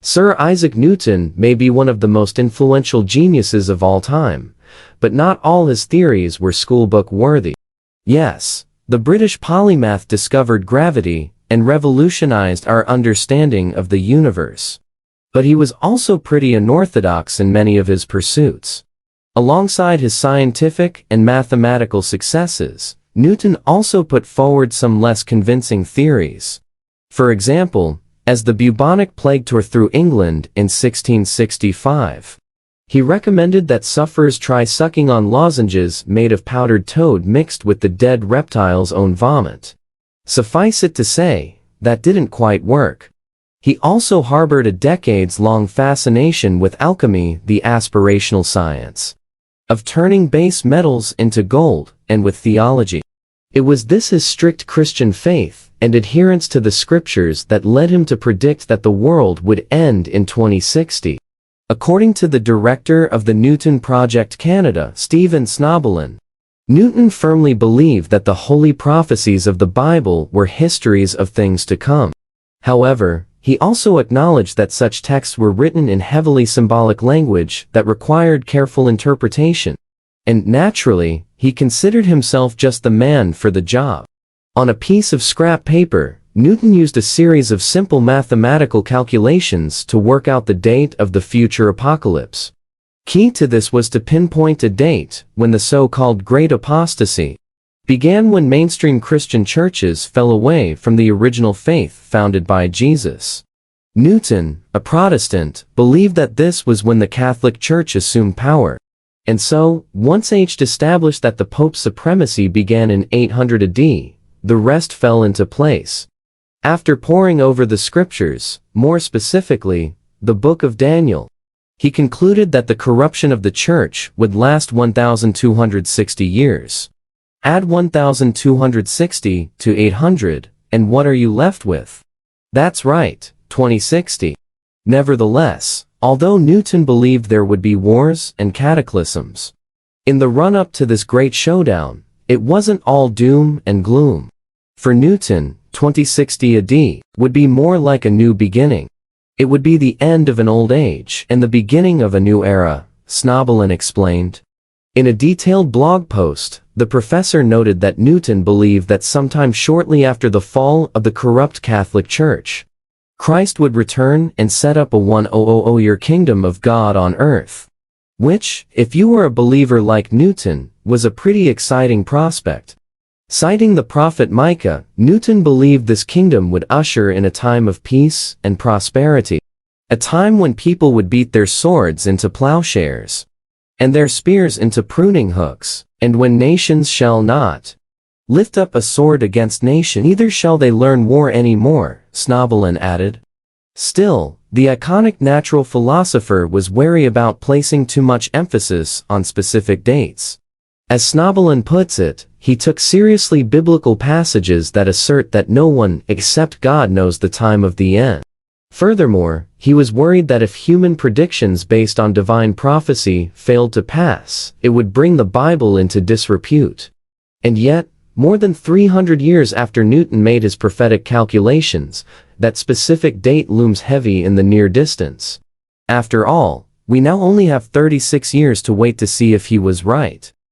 Sir Isaac Newton may be one of the most influential geniuses of all time, but not all his theories were schoolbook worthy. Yes, the British polymath discovered gravity and revolutionized our understanding of the universe. But he was also pretty unorthodox in many of his pursuits. Alongside his scientific and mathematical successes, Newton also put forward some less convincing theories. For example, as the bubonic plague tore through England in 1665, he recommended that sufferers try sucking on lozenges made of powdered toad mixed with the dead reptile's own vomit. Suffice it to say, that didn't quite work. He also harbored a decades-long fascination with alchemy, the aspirational science of turning base metals into gold, and with theology. It was his strict Christian faith and adherence to the scriptures that led him to predict that the world would end in 2060. According to the director of the Newton Project Canada, Stephen Snoblin, Newton firmly believed that the holy prophecies of the Bible were histories of things to come. However, he also acknowledged that such texts were written in heavily symbolic language that required careful interpretation. And naturally, he considered himself just the man for the job. On a piece of scrap paper, Newton used a series of simple mathematical calculations to work out the date of the future apocalypse. Key to this was to pinpoint a date when the so-called Great Apostasy began, when mainstream Christian churches fell away from the original faith founded by Jesus. Newton, a Protestant, believed that this was when the Catholic Church assumed power. And so, once established that the Pope's supremacy began in 800 AD, the rest fell into place. After poring over the scriptures, more specifically, the Book of Daniel, he concluded that the corruption of the church would last 1,260 years. Add 1,260 to 800, and what are you left with? That's right, 2060. Nevertheless, although Newton believed there would be wars and cataclysms in the run-up to this great showdown, it wasn't all doom and gloom. For Newton, 2060 AD would be more like a new beginning. It would be the end of an old age and the beginning of a new era, Snoblin explained. In a detailed blog post, the professor noted that Newton believed that sometime shortly after the fall of the corrupt Catholic Church, Christ would return and set up a 1000-year kingdom of God on earth. Which, if you were a believer like Newton, was a pretty exciting prospect. Citing the prophet Micah, Newton believed this kingdom would usher in a time of peace and prosperity. A time when people would beat their swords into plowshares and their spears into pruning hooks, and when nations shall not lift up a sword against nation, neither shall they learn war any more, Snoblin added. Still, the iconic natural philosopher was wary about placing too much emphasis on specific dates. As Snoblin puts it, he took seriously biblical passages that assert that no one except God knows the time of the end. Furthermore, he was worried that if human predictions based on divine prophecy failed to pass, it would bring the Bible into disrepute. And yet, more than 300 years after Newton made his prophetic calculations, that specific date looms heavy in the near distance. After all, we now only have 36 years to wait to see if he was right.